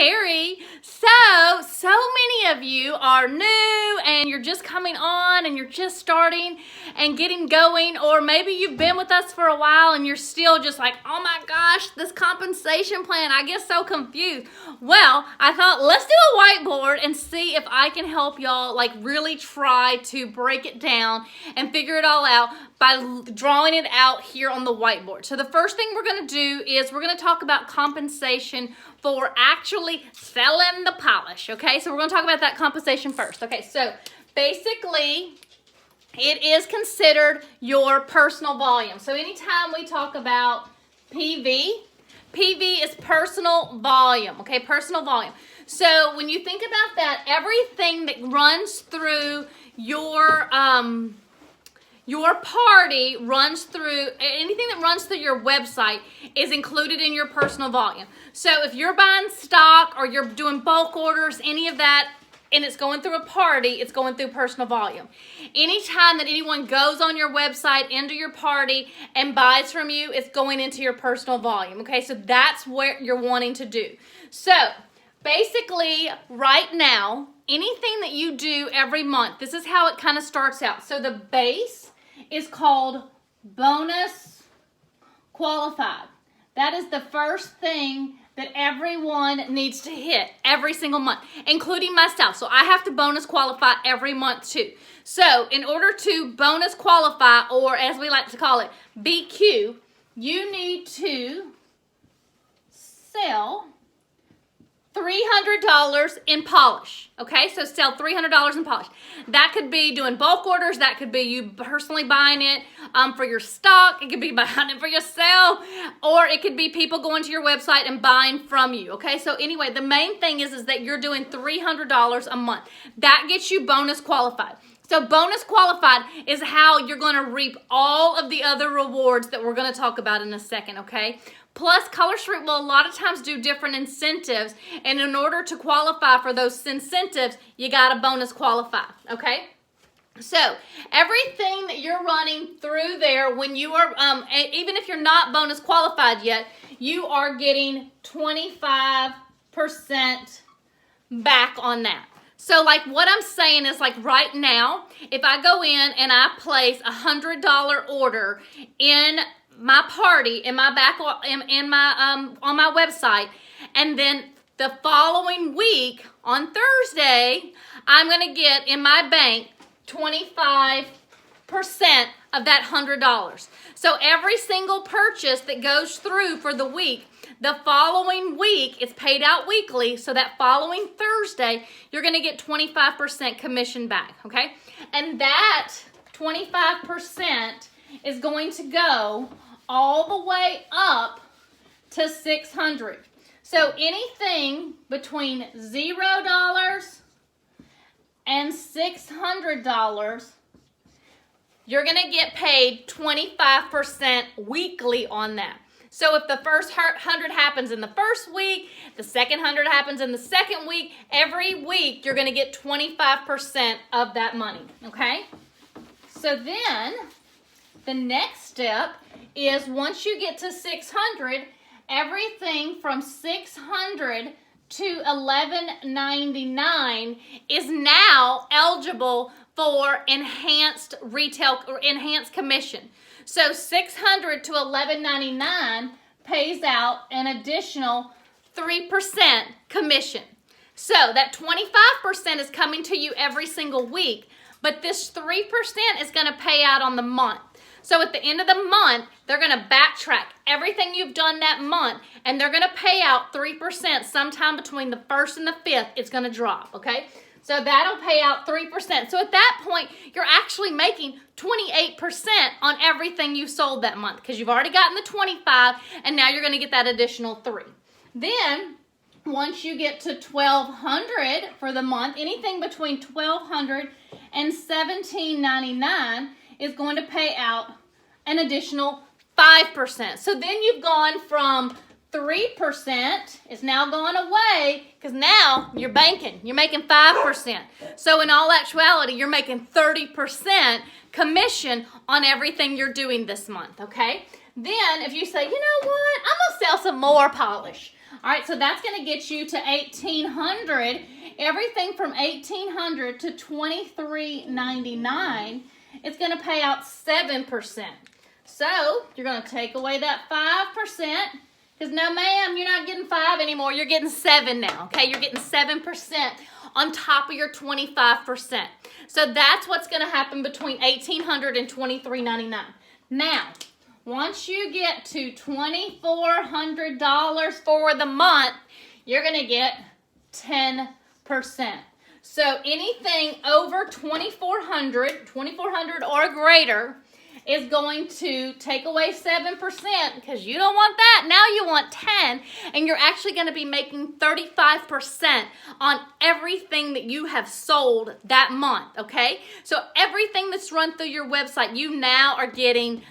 Terry. So many of you are new and you're just coming on and you're just starting and getting going, or maybe you've been with us for a while and you're still just like, oh my gosh, this compensation plan, I get so confused. Well, I thought let's do a whiteboard and see if I can help y'all like really try to break it down and figure it all out by drawing it out here on the whiteboard. So the first thing we're going to do is we're going to talk about compensation for actually selling the polish, okay? So we're going to talk about that compensation first. Okay, so basically it is considered your personal volume. So anytime we talk about PV is personal volume, okay? Personal volume. So when you think about that, everything that runs through your party runs through, anything that runs through your website is included in your personal volume. So if you're buying stock or you're doing bulk orders, any of that, and it's going through a party, it's going through personal volume. Anytime that anyone goes on your website, into your party, and buys from you, it's going into your personal volume, okay? So that's what you're wanting to do. So basically, right now, anything that you do every month, this is how it kind of starts out. So the base is called bonus qualified. That is the first thing that everyone needs to hit every single month, including myself. So I have to bonus qualify every month too. So in order to bonus qualify, or as we like to call it, BQ, you need to sell $300 in polish, okay? So sell $300 in polish. That could be doing bulk orders. That could be you personally buying it for your stock. It could be buying it for yourself, or it could be people going to your website and buying from you, okay? So anyway, the main thing is that you're doing $300 a month. That gets you bonus qualified. So bonus qualified is how you're going to reap all of the other rewards that we're going to talk about in a second, okay? Plus, Color Street will a lot of times do different incentives, and in order to qualify for those incentives, you got to bonus qualify, okay? So everything that you're running through there, when you are, even if you're not bonus qualified yet, you are getting 25% back on that. So like what I'm saying is, like right now, if I go in and I place a $100 order in my party, in my back, on my website, and then the following week on Thursday, I'm going to get in my bank 25% of that $100. So every single purchase that goes through for the week, the following week, it's paid out weekly, so that following Thursday, you're going to get 25% commission back, okay? And that 25% is going to go all the way up to $600. So anything between $0 and $600, you're going to get paid 25% weekly on that. So if the first 100 happens in the first week, the second 100 happens in the second week, every week you're going to get 25% of that money, okay? So then the next step is, once you get to 600, everything from 600 to $11.99 is now eligible for enhanced retail or enhanced commission. So 600 to $11.99 pays out an additional 3% commission. So that 25% is coming to you every single week, but this 3% is going to pay out on the month. So at the end of the month, they're going to backtrack everything you've done that month, and they're going to pay out 3% sometime between the 1st and the 5th. It's going to drop, okay? So that'll pay out 3%. So at that point, you're actually making 28% on everything you sold that month, because you've already gotten the 25, and now you're going to get that additional 3. Then once you get to $1,200 for the month, anything between $1,200 and $1,799 is going to pay out an additional 5%. So then you've gone from 3% is now gone away, because now you're banking. You're making 5%. So in all actuality, you're making 30% commission on everything you're doing this month, okay? Then if you say, you know what, I'm going to sell some more polish. All right, so that's going to get you to $1,800. Everything from $1,800 to $2,399 is going to pay out 7%. So you're going to take away that 5%, because no, ma'am, you're not getting 5 anymore. You're getting 7 now, okay? You're getting 7% on top of your 25%. So that's what's going to happen between $1,800 and $2,399. Now, once you get to $2,400 for the month, you're going to get 10%. So anything over $2,400 or greater is going to take away 7%, because you don't want that. Now you want 10, and you're actually going to be making 35% on everything that you have sold that month, okay? So everything that's run through your website, you now are getting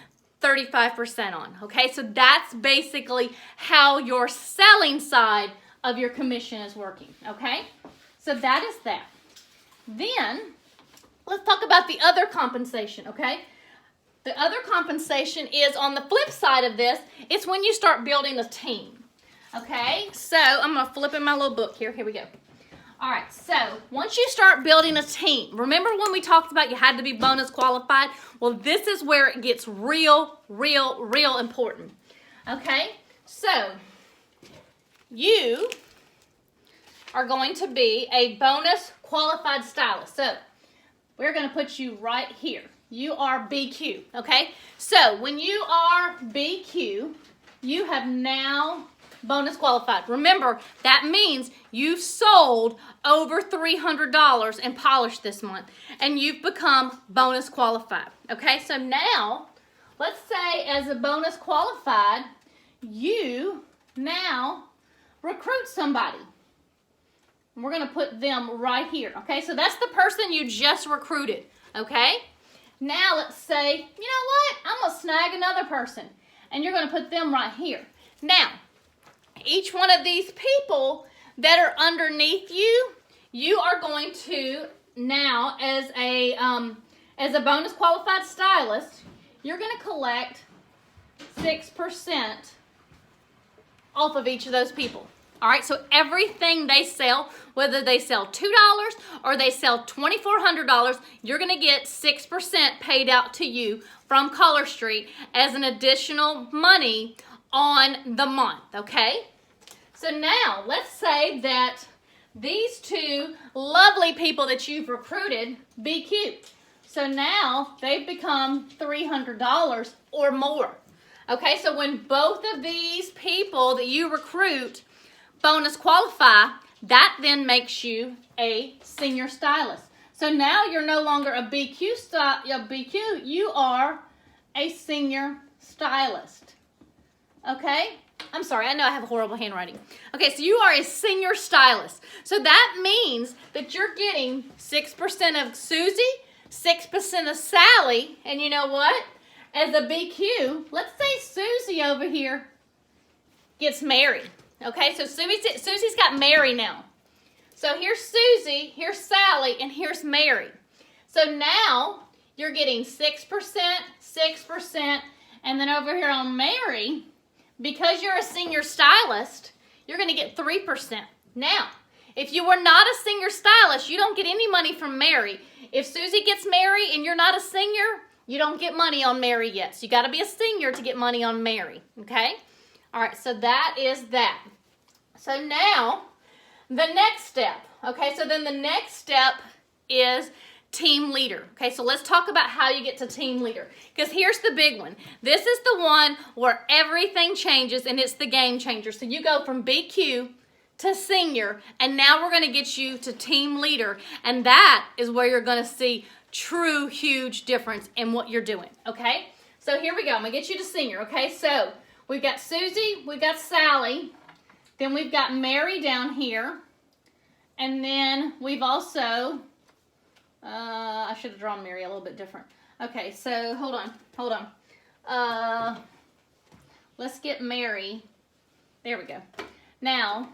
35% on, okay? So that's basically how your selling side of your commission is working, okay? So that is that. Then, let's talk about the other compensation, okay? The other compensation is on the flip side of this. It's when you start building a team, okay? So I'm going to flip in my little book here. Here we go. All right, so once you start building a team, remember when we talked about you had to be bonus qualified? Well, this is where it gets real important, okay? So you are going to be a bonus qualified stylist. So we're going to put you right here. You are BQ, okay? So when you are BQ, you have now bonus qualified. Remember, that means you've sold over $300 in polish this month, and you've become bonus qualified, okay? So now, let's say as a bonus qualified, you now recruit somebody. We're going to put them right here, okay? So that's the person you just recruited, okay? Now let's say, you know what? I'm going to snag another person, and you're going to put them right here. Now, each one of these people that are underneath you, you are going to now, as a bonus qualified stylist, you're going to collect 6% off of each of those people. All right, so everything they sell, whether they sell $2 or they sell $2,400, you're going to get 6% paid out to you from Color Street as an additional money on the month, okay? So now, let's say that these two lovely people that you've recruited be cute. So now they've become $300 or more. Okay, so when both of these people that you recruit bonus qualify, that then makes you a senior stylist. So now you're no longer a BQ, you are a senior stylist. Okay? I'm sorry, I know I have horrible handwriting. Okay, so you are a senior stylist. So that means that you're getting 6% of Susie, 6% of Sally, and you know what? As a BQ, let's say Susie over here gets married. Okay, so Susie's got Mary now. So here's Susie, here's Sally, and here's Mary. So now you're getting 6%, 6%, and then over here on Mary, because you're a senior stylist, you're going to get 3%. Now, if you were not a senior stylist, you don't get any money from Mary. If Susie gets Mary and you're not a senior, you don't get money on Mary yet. So you got to be a senior to get money on Mary, okay? All right, so that is that. So now, the next step, okay? So then the next step is team leader. Okay, so let's talk about how you get to team leader. Because here's the big one. This is the one where everything changes, and it's the game changer. So you go from BQ to senior, and now we're going to get you to team leader. And that is where you're going to see true huge difference in what you're doing. Okay, so here we go. I'm going to get you to senior. Okay, so we've got Susie, we've got Sally, then we've got Mary down here, and then we've also, I should have drawn Mary a little bit different. Okay, so hold on. Let's get Mary. There we go. Now,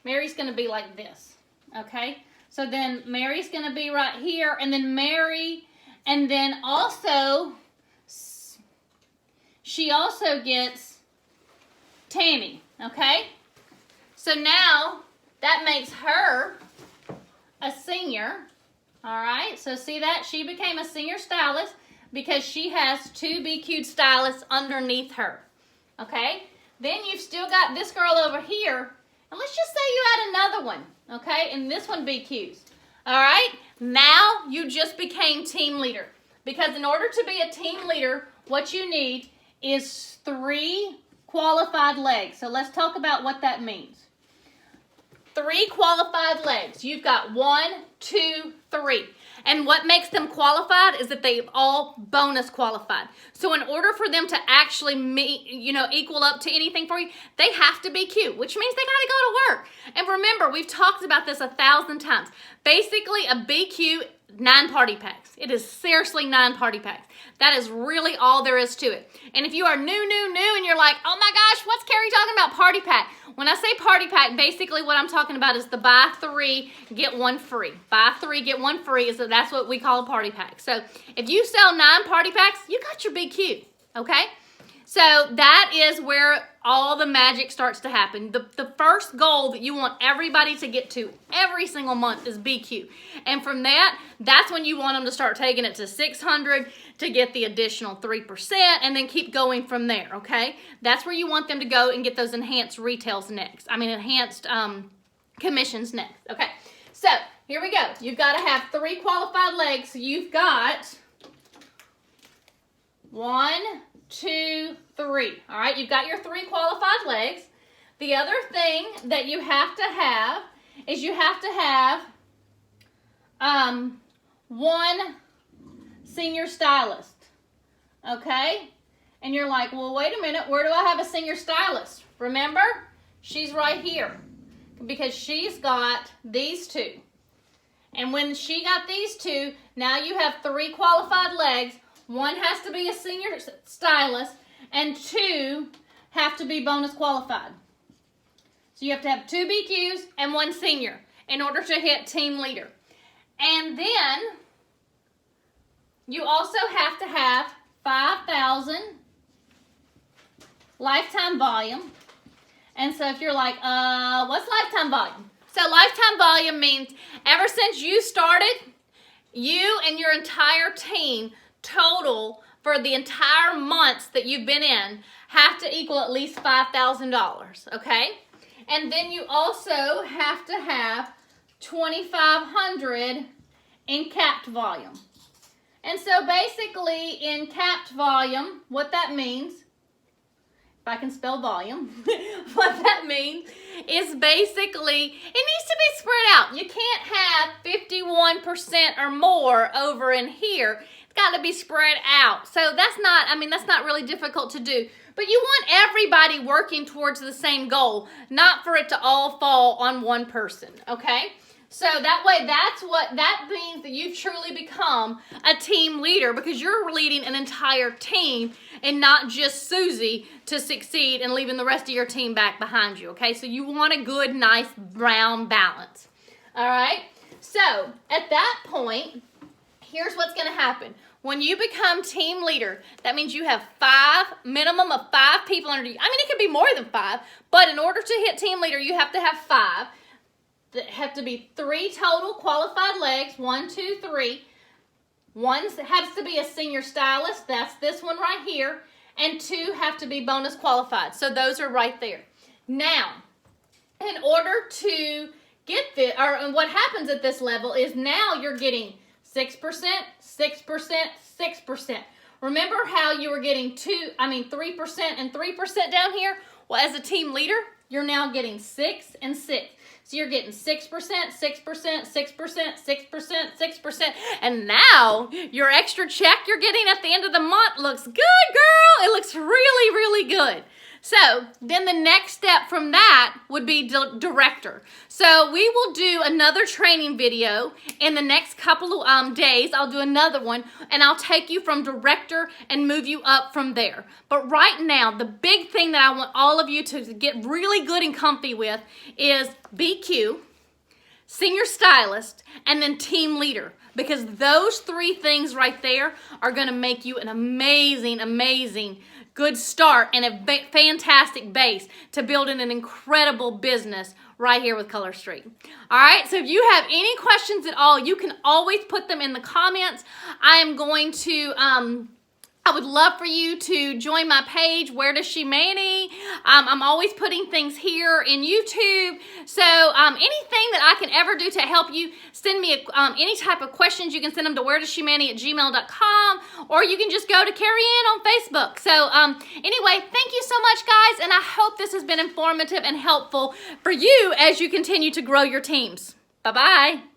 Mary's going to be like this. Okay, so then Mary's going to be right here, and then Mary, and then also, she also gets Tammy. Okay, So now that makes her a senior. All right, so see that? She became a senior stylist because she has 2 BQ stylists underneath her. Okay? Then you've still got this girl over here. And let's just say you add another one. Okay? And this one BQs. All right? Now you just became team leader. Because in order to be a team leader, what you need is 3 qualified legs. So let's talk about what that means. 3 qualified legs. You've got 1, 2, 3. And what makes them qualified is that they've all bonus qualified. So in order for them to actually equal up to anything for you, they have to be cute, which means they got to go to work. And remember, we've talked about this 1,000 times. Basically, a BQ, 9 party packs. It is seriously 9 party packs. That is really all there is to it. And if you are new, and you're like, oh my gosh, what's Carrie talking about party pack? When I say party pack, basically what I'm talking about is the buy 3, get 1 free. Buy 3, get 1 free, that's what we call a party pack. So if you sell 9 party packs, you got your BQ, okay? So that is where all the magic starts to happen. The first goal that you want everybody to get to every single month is BQ. And from that, that's when you want them to start taking it to 600 to get the additional 3% and then keep going from there, okay? That's where you want them to go and get those enhanced retails next. enhanced commissions next, okay? So here we go. You've got to have 3 qualified legs. So you've got 1, 2, 3. All right, you've got your 3 qualified legs. The other thing that you have to have is you have to have 1 senior stylist. Okay? And you're like, well, wait a minute, where do I have a senior stylist? Remember, she's right here because she's got these 2. And when she got these 2, now you have 3 qualified legs. 1 has to be a senior stylist, and 2 have to be bonus qualified. So you have to have 2 BQs and 1 senior in order to hit team leader. And then you also have to have 5,000 lifetime volume. And so if you're like, what's lifetime volume? So lifetime volume means ever since you started, you and your entire team total for the entire months that you've been in have to equal at least $5,000, okay? And then you also have to have 2,500 in capped volume. And so basically in capped volume, what that means, if I can spell volume, what that means is basically it needs to be spread out. You can't have 51% or more over in here. It's got to be spread out. So that's not really difficult to do. But you want everybody working towards the same goal, not for it to all fall on one person, okay? So that way, that means that you've truly become a team leader because you're leading an entire team and not just Susie to succeed and leaving the rest of your team back behind you, okay? So you want a good, nice, round balance, all right? So at that point, here's what's going to happen. When you become team leader, that means you have minimum of 5 people under you. It could be more than 5, but in order to hit team leader, you have to have 5. That have to be 3 total qualified legs, 1, 2, 3. 1 has to be a senior stylist, that's this one right here, and 2 have to be bonus qualified. So those are right there. Now, in order to get this, or what happens at this level is now you're getting 6%, 6%, 6%. Remember how you were getting 3% and 3% down here? Well, as a team leader, you're now getting 6 and 6. So you're getting 6%, 6%, 6%, 6%, 6%, and now your extra check you're getting at the end of the month looks good, girl. It looks really, really good. So then the next step from that would be director. So we will do another training video in the next couple of days. I'll do another one, and I'll take you from director and move you up from there. But right now, the big thing that I want all of you to get really good and comfy with is BQ, senior stylist, and then team leader. Because those 3 things right there are going to make you an amazing, amazing good start and a fantastic base to building an incredible business right here with Color Street. All right, so if you have any questions at all, you can always put them in the comments. I am going to I would love for you to join my page, Where Does She Manny? I'm always putting things here in YouTube. So anything that I can ever do to help you, send me any type of questions. You can send them to wheredoesshemanny@gmail.com, or you can just go to Carrie Ann on Facebook. So anyway, thank you so much, guys, and I hope this has been informative and helpful for you as you continue to grow your teams. Bye-bye.